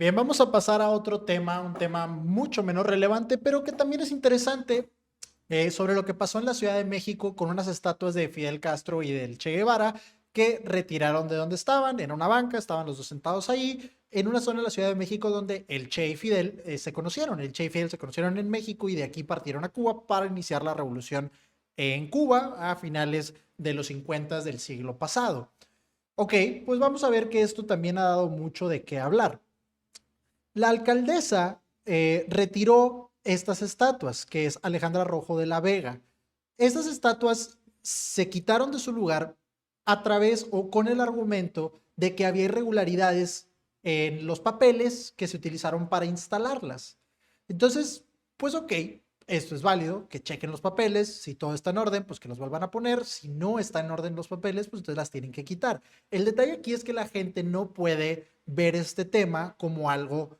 Bien, vamos a pasar a otro tema, un tema mucho menos relevante, pero que también es interesante, sobre lo que pasó en la Ciudad de México con unas estatuas de Fidel Castro y del Che Guevara que retiraron de donde estaban, en una banca, estaban los dos sentados ahí, en una zona de la Ciudad de México donde el Che y Fidel se conocieron. El Che y Fidel se conocieron en México y de aquí partieron a Cuba para iniciar la revolución en Cuba a finales de los 50 del siglo pasado. Ok, pues vamos a ver que esto también ha dado mucho de qué hablar. La alcaldesa retiró estas estatuas, que es Alejandra Rojo de la Vega. Estas estatuas se quitaron de su lugar a través o con el argumento de que había irregularidades en los papeles que se utilizaron para instalarlas. Entonces, pues ok, esto es válido, que chequen los papeles, si todo está en orden, pues que los vuelvan a poner, si no está en orden los papeles, pues entonces las tienen que quitar. El detalle aquí es que la gente no puede ver este tema como algo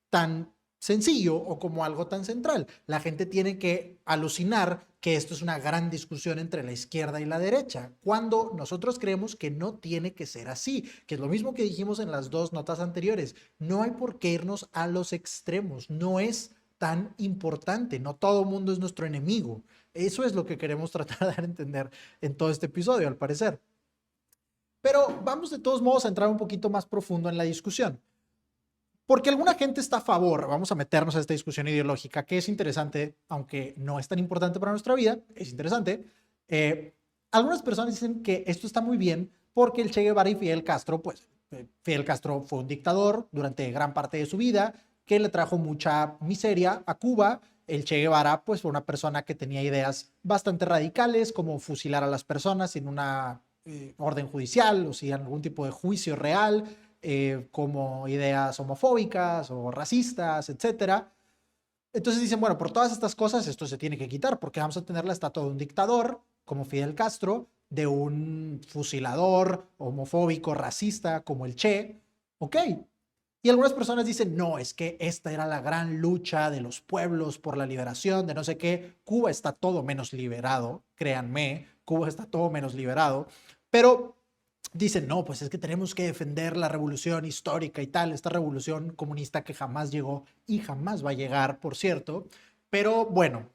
tan sencillo o como algo tan central. La gente tiene que alucinar que esto es una gran discusión entre la izquierda y la derecha, cuando nosotros creemos que no tiene que ser así, que es lo mismo que dijimos en las dos notas anteriores. No hay por qué irnos a los extremos, no es tan importante, no todo el mundo es nuestro enemigo. Eso es lo que queremos tratar de dar a entender en todo este episodio, al parecer. Pero vamos de todos modos a entrar un poquito más profundo en la discusión. Porque alguna gente está a favor, vamos a meternos a esta discusión ideológica, que es interesante, aunque no es tan importante para nuestra vida, es interesante. Algunas personas dicen que esto está muy bien porque el Che Guevara y Fidel Castro, pues Fidel Castro fue un dictador durante gran parte de su vida, que le trajo mucha miseria a Cuba. El Che Guevara, pues fue una persona que tenía ideas bastante radicales, como fusilar a las personas sin una orden judicial o sin algún tipo de juicio real, como ideas homofóbicas o racistas, etcétera. Entonces dicen, bueno, por todas estas cosas esto se tiene que quitar, porque vamos a tener la estatua de un dictador como Fidel Castro, de un fusilador homofóbico, racista como el Che. Ok. Y algunas personas dicen, no, es que esta era la gran lucha de los pueblos por la liberación, de no sé qué. Cuba está todo menos liberado, créanme, Cuba está todo menos liberado, pero dicen, no, pues es que tenemos que defender la revolución histórica y tal, esta revolución comunista que jamás llegó y jamás va a llegar, por cierto. Pero bueno,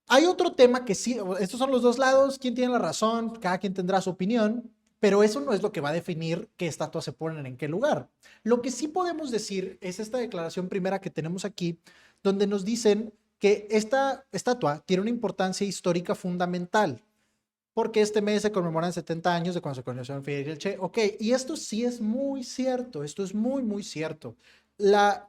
hay otro tema que sí, estos son los dos lados, quién tiene la razón, cada quien tendrá su opinión, pero eso no es lo que va a definir qué estatuas se ponen en qué lugar. Lo que sí podemos decir es esta declaración primera que tenemos aquí, donde nos dicen que esta estatua tiene una importancia histórica fundamental porque este mes se conmemoran 70 años de cuando se conoció en Fidel y el Che. Ok, y esto sí es muy cierto, esto es muy, muy cierto. La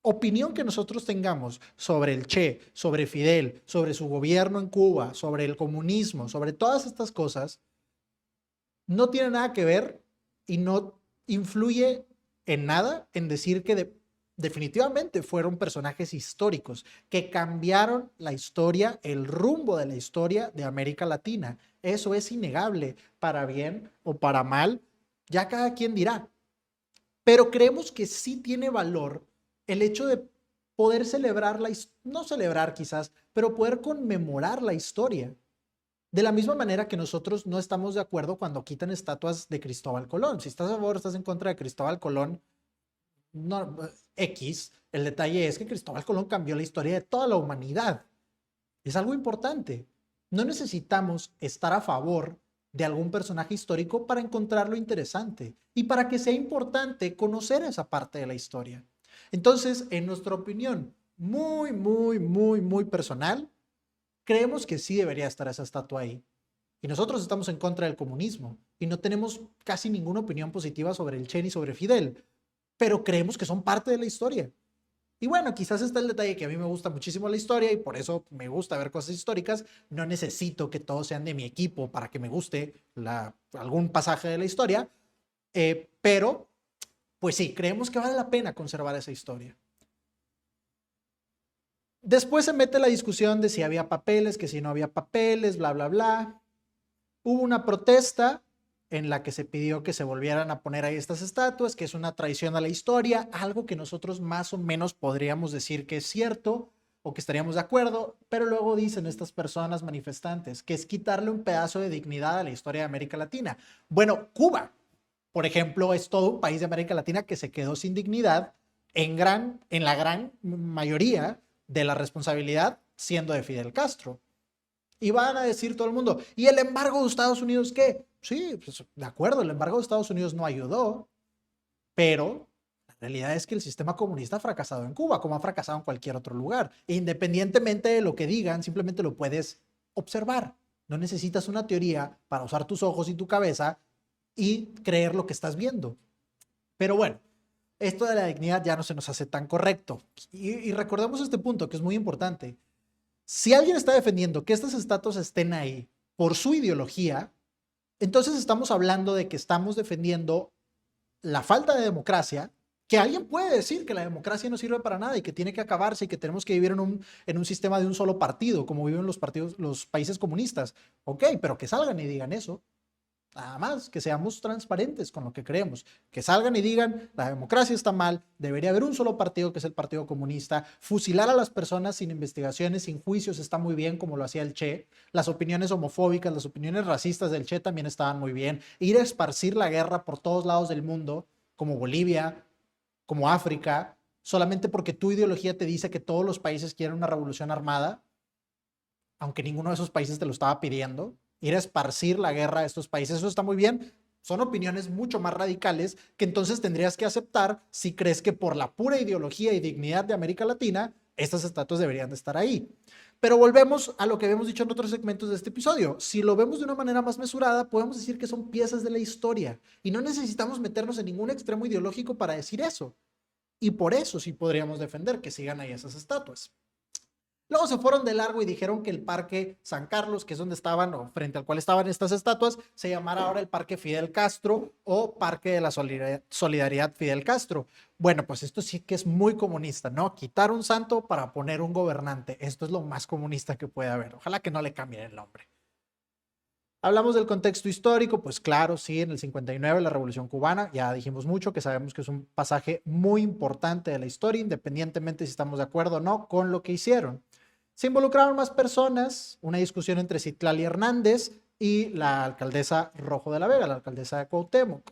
opinión que nosotros tengamos sobre el Che, sobre Fidel, sobre su gobierno en Cuba, sobre el comunismo, sobre todas estas cosas, no tiene nada que ver y no influye en nada en decir que definitivamente fueron personajes históricos que cambiaron la historia, el rumbo de la historia de América Latina. Eso es innegable, para bien o para mal, ya cada quien dirá. Pero creemos que sí tiene valor el hecho de poder celebrar no celebrar quizás, pero poder conmemorar la historia. De la misma manera que nosotros no estamos de acuerdo cuando quitan estatuas de Cristóbal Colón. Si estás a favor o estás en contra de Cristóbal Colón, no, X, el detalle es que Cristóbal Colón cambió la historia de toda la humanidad. Es algo importante. No necesitamos estar a favor de algún personaje histórico para encontrarlo interesante y para que sea importante conocer esa parte de la historia. Entonces, en nuestra opinión, muy, muy, muy, muy personal, creemos que sí debería estar esa estatua ahí. Y nosotros estamos en contra del comunismo y no tenemos casi ninguna opinión positiva sobre el Che ni sobre Fidel, pero creemos que son parte de la historia. Y bueno, quizás está el detalle que a mí me gusta muchísimo la historia y por eso me gusta ver cosas históricas. No necesito que todos sean de mi equipo para que me guste algún pasaje de la historia, pero pues sí, creemos que vale la pena conservar esa historia. Después se mete la discusión de si había papeles, que si no había papeles, bla, bla, bla. Hubo una protesta en la que se pidió que se volvieran a poner ahí estas estatuas, que es una traición a la historia, algo que nosotros más o menos podríamos decir que es cierto o que estaríamos de acuerdo, pero luego dicen estas personas manifestantes que es quitarle un pedazo de dignidad a la historia de América Latina. Bueno, Cuba. Por ejemplo, es todo un país de América Latina que se quedó sin dignidad en la gran mayoría de la responsabilidad siendo de Fidel Castro. Y van a decir todo el mundo, ¿y el embargo de Estados Unidos qué? Sí, pues, de acuerdo, el embargo de Estados Unidos no ayudó, pero la realidad es que el sistema comunista ha fracasado en Cuba, como ha fracasado en cualquier otro lugar. E independientemente de lo que digan, simplemente lo puedes observar. No necesitas una teoría para usar tus ojos y tu cabeza y creer lo que estás viendo. Pero bueno, esto de la dignidad ya no se nos hace tan correcto. Y recordemos este punto que es muy importante. Si alguien está defendiendo que estas estatuas estén ahí por su ideología, entonces estamos hablando de que estamos defendiendo la falta de democracia, que alguien puede decir que la democracia no sirve para nada y que tiene que acabarse y que tenemos que vivir en un sistema de un solo partido, como viven los países comunistas. Ok, pero que salgan y digan eso. Nada más, que seamos transparentes con lo que creemos, que salgan y digan, la democracia está mal, debería haber un solo partido que es el Partido Comunista, fusilar a las personas sin investigaciones, sin juicios está muy bien como lo hacía el Che, las opiniones homofóbicas, las opiniones racistas del Che también estaban muy bien, ir a esparcir la guerra por todos lados del mundo, como Bolivia, como África, solamente porque tu ideología te dice que todos los países quieren una revolución armada, aunque ninguno de esos países te lo estaba pidiendo, ir a esparcir la guerra a estos países, eso está muy bien. Son opiniones mucho más radicales que entonces tendrías que aceptar si crees que por la pura ideología y dignidad de América Latina, estas estatuas deberían de estar ahí. Pero volvemos a lo que habíamos dicho en otros segmentos de este episodio. Si lo vemos de una manera más mesurada, podemos decir que son piezas de la historia y no necesitamos meternos en ningún extremo ideológico para decir eso. Y por eso sí podríamos defender que sigan ahí esas estatuas. Luego se fueron de largo y dijeron que el Parque San Carlos, que es donde estaban o frente al cual estaban estas estatuas, se llamara ahora el Parque Fidel Castro o Parque de la Solidaridad Fidel Castro. Bueno, pues esto sí que es muy comunista, ¿no? Quitar un santo para poner un gobernante. Esto es lo más comunista que puede haber. Ojalá que no le cambien el nombre. Hablamos del contexto histórico, pues claro, sí, en el 59 la Revolución Cubana, ya dijimos mucho, que sabemos que es un pasaje muy importante de la historia, independientemente si estamos de acuerdo o no con lo que hicieron. Se involucraron más personas, una discusión entre Citlali Hernández y la alcaldesa Rojo de la Vega, la alcaldesa de Cuauhtémoc,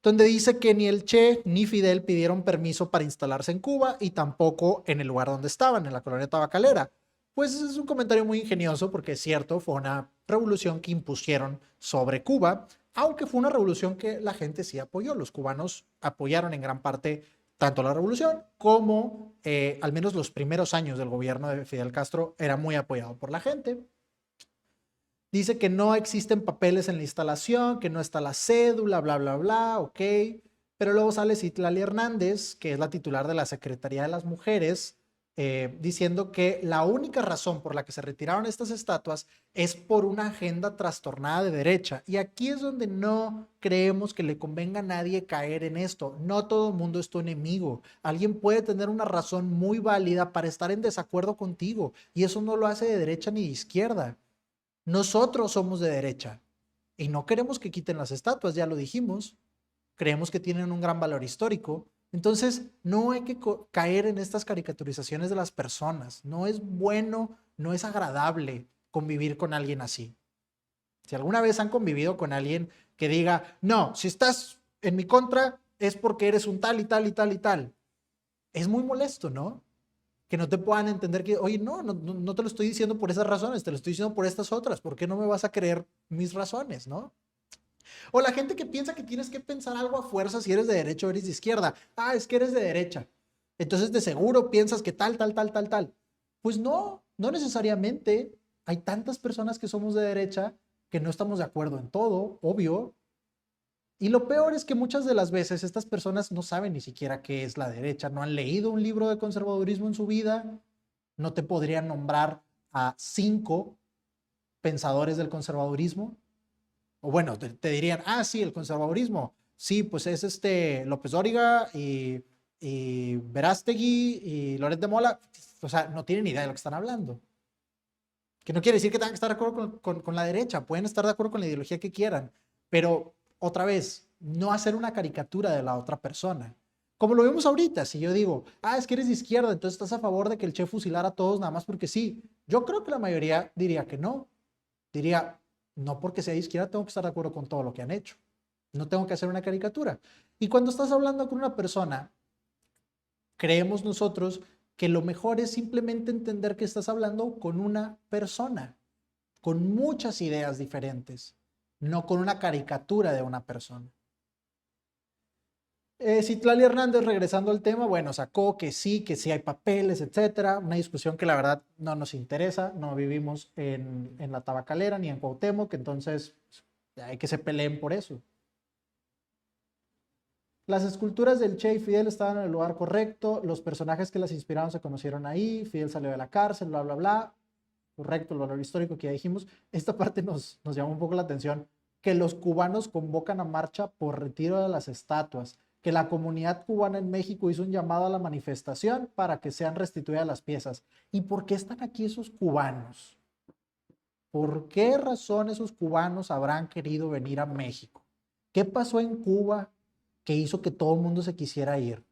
donde dice que ni el Che ni Fidel pidieron permiso para instalarse en Cuba y tampoco en el lugar donde estaban, en la colonia tabacalera. Pues es un comentario muy ingenioso porque es cierto, fue una revolución que impusieron sobre Cuba, aunque fue una revolución que la gente sí apoyó. Los cubanos apoyaron en gran parte tanto la revolución como al menos los primeros años del gobierno de Fidel Castro era muy apoyado por la gente. Dice que no existen papeles en la instalación, que no está la cédula, bla, bla, bla, ok. Pero luego sale Citlali Hernández, que es la titular de la Secretaría de las Mujeres, diciendo que la única razón por la que se retiraron estas estatuas es por una agenda trastornada de derecha. Y aquí es donde no creemos que le convenga a nadie caer en esto. No todo el mundo es tu enemigo. Alguien puede tener una razón muy válida para estar en desacuerdo contigo y eso no lo hace de derecha ni de izquierda. Nosotros somos de derecha y no queremos que quiten las estatuas, ya lo dijimos. Creemos que tienen un gran valor histórico. Entonces, no hay que caer en estas caricaturizaciones de las personas. No es bueno, no es agradable convivir con alguien así. Si alguna vez han convivido con alguien que diga, no, si estás en mi contra es porque eres un tal y tal y tal y tal. Es muy molesto, ¿no? Que no te puedan entender que, oye, no te lo estoy diciendo por esas razones, te lo estoy diciendo por estas otras. ¿Por qué no me vas a creer mis razones, no? O la gente que piensa que tienes que pensar algo a fuerza si eres de derecha o eres de izquierda. Ah, es que eres de derecha. Entonces de seguro piensas que tal, tal, tal, tal, tal. Pues no, no necesariamente. Hay tantas personas que somos de derecha que no estamos de acuerdo en todo, obvio. Y lo peor es que muchas de las veces estas personas no saben ni siquiera qué es la derecha, no han leído un libro de conservadurismo en su vida, no te podrían nombrar a 5 pensadores del conservadurismo. O bueno, te dirían, ah, sí, el conservadurismo. Sí, pues es López Dóriga y Verástegui y Loret de Mola. O sea, no tienen idea de lo que están hablando. Que no quiere decir que tengan que estar de acuerdo con la derecha. Pueden estar de acuerdo con la ideología que quieran. Pero, otra vez, no hacer una caricatura de la otra persona. Como lo vemos ahorita, si yo digo, ah, es que eres de izquierda, entonces estás a favor de que el Che fusilara a todos nada más porque sí. Yo creo que la mayoría diría que no. Diría, no porque sea de izquierda tengo que estar de acuerdo con todo lo que han hecho. No tengo que hacer una caricatura. Y cuando estás hablando con una persona, creemos nosotros que lo mejor es simplemente entender que estás hablando con una persona, con muchas ideas diferentes, no con una caricatura de una persona. Citlali Hernández, regresando al tema, bueno, sacó que sí hay papeles, etcétera. Una discusión que la verdad no nos interesa. No vivimos en la Tabacalera ni en Cuauhtémoc, entonces hay que se peleen por eso. Las esculturas del Che y Fidel estaban en el lugar correcto. Los personajes que las inspiraron se conocieron ahí. Fidel salió de la cárcel, bla, bla, bla. Correcto, el valor histórico que ya dijimos. Esta parte nos llamó un poco la atención. Que los cubanos convocan a marcha por retiro de las estatuas. Que la comunidad cubana en México hizo un llamado a la manifestación para que sean restituidas las piezas. ¿Y por qué están aquí esos cubanos? ¿Por qué razón esos cubanos habrán querido venir a México? ¿Qué pasó en Cuba que hizo que todo el mundo se quisiera ir?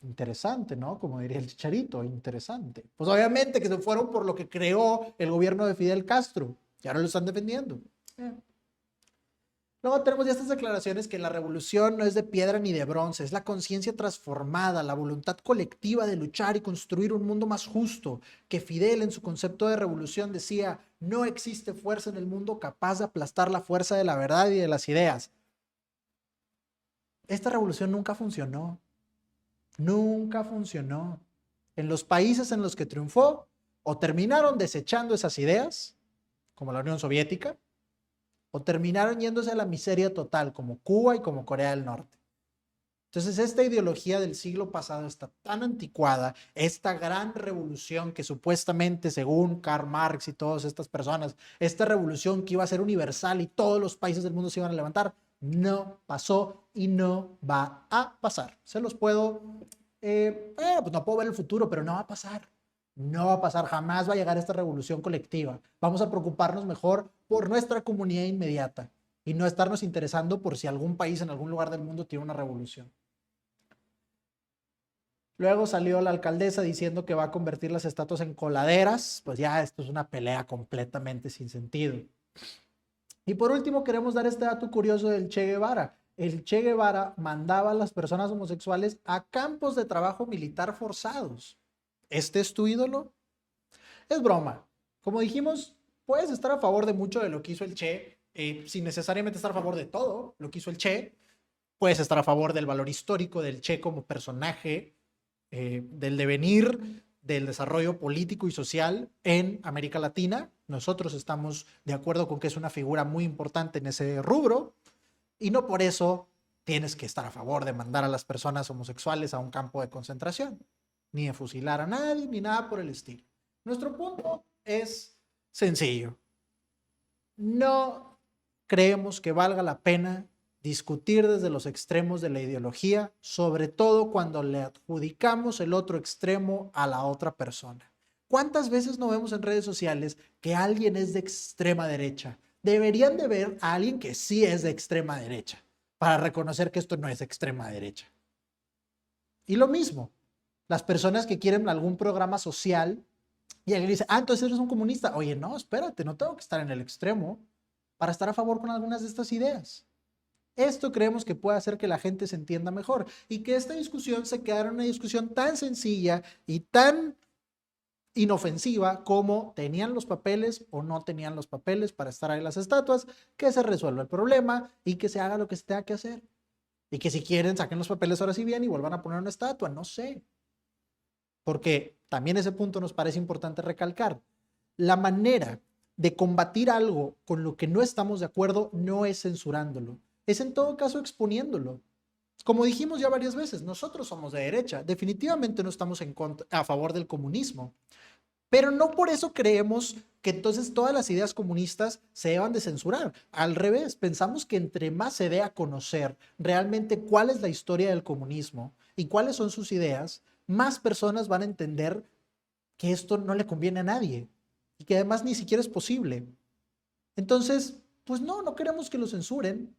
Interesante, ¿no? Como diría el Chicharito, interesante. Pues obviamente que se fueron por lo que creó el gobierno de Fidel Castro y ahora lo están defendiendo. Luego tenemos ya estas declaraciones que la revolución no es de piedra ni de bronce, es la conciencia transformada, la voluntad colectiva de luchar y construir un mundo más justo, que Fidel en su concepto de revolución decía, no existe fuerza en el mundo capaz de aplastar la fuerza de la verdad y de las ideas. Esta revolución nunca funcionó, nunca funcionó. En los países en los que triunfó, o terminaron desechando esas ideas, como la Unión Soviética, o terminaron yéndose a la miseria total, como Cuba y como Corea del Norte. Entonces, esta ideología del siglo pasado está tan anticuada, esta gran revolución que supuestamente, según Karl Marx y todas estas personas, esta revolución que iba a ser universal y todos los países del mundo se iban a levantar, no pasó y no va a pasar. Se los puedo, pues no puedo ver el futuro, pero no va a pasar. No va a pasar, jamás va a llegar esta revolución colectiva. Vamos a preocuparnos mejor por nuestra comunidad inmediata y no estarnos interesando por si algún país en algún lugar del mundo tiene una revolución. Luego salió la alcaldesa diciendo que va a convertir las estatuas en coladeras. Pues ya esto es una pelea completamente sin sentido. Y por último queremos dar este dato curioso del Che Guevara. El Che Guevara mandaba a las personas homosexuales a campos de trabajo militar forzados. ¿Este es tu ídolo? Es broma. Como dijimos, puedes estar a favor de mucho de lo que hizo el Che, sin necesariamente estar a favor de todo lo que hizo el Che. Puedes estar a favor del valor histórico del Che como personaje, del devenir del desarrollo político y social en América Latina. Nosotros estamos de acuerdo con que es una figura muy importante en ese rubro y no por eso tienes que estar a favor de mandar a las personas homosexuales a un campo de concentración, ni de fusilar a nadie, ni nada por el estilo. Nuestro punto es sencillo. No creemos que valga la pena discutir desde los extremos de la ideología, sobre todo cuando le adjudicamos el otro extremo a la otra persona. ¿Cuántas veces no vemos en redes sociales que alguien es de extrema derecha? Deberían de ver a alguien que sí es de extrema derecha para reconocer que esto no es extrema derecha. Y lo mismo, las personas que quieren algún programa social y alguien dice, entonces eres un comunista. Oye, no, espérate, no tengo que estar en el extremo para estar a favor con algunas de estas ideas. Esto creemos que puede hacer que la gente se entienda mejor y que esta discusión se quedara en una discusión tan sencilla y tan inofensiva como tenían los papeles o no tenían los papeles para estar ahí las estatuas, que se resuelva el problema y que se haga lo que se tenga que hacer. Y que si quieren saquen los papeles ahora sí bien y vuelvan a poner una estatua, no sé. Porque también ese punto nos parece importante recalcar. La manera de combatir algo con lo que no estamos de acuerdo no es censurándolo, es en todo caso exponiéndolo. Como dijimos ya varias veces, nosotros somos de derecha, definitivamente no estamos a favor del comunismo, pero no por eso creemos que entonces todas las ideas comunistas se deban de censurar. Al revés, pensamos que entre más se dé a conocer realmente cuál es la historia del comunismo y cuáles son sus ideas, más personas van a entender que esto no le conviene a nadie y que además ni siquiera es posible. Entonces, pues no queremos que lo censuren.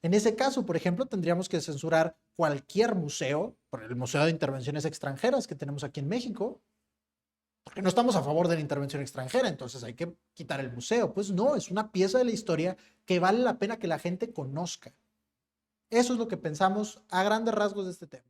En ese caso, por ejemplo, tendríamos que censurar cualquier museo, por el Museo de Intervenciones Extranjeras que tenemos aquí en México. porque no estamos a favor de la intervención extranjera, entonces hay que quitar el museo. Pues no, es una pieza de la historia que vale la pena que la gente conozca. Eso es lo que pensamos a grandes rasgos de este tema.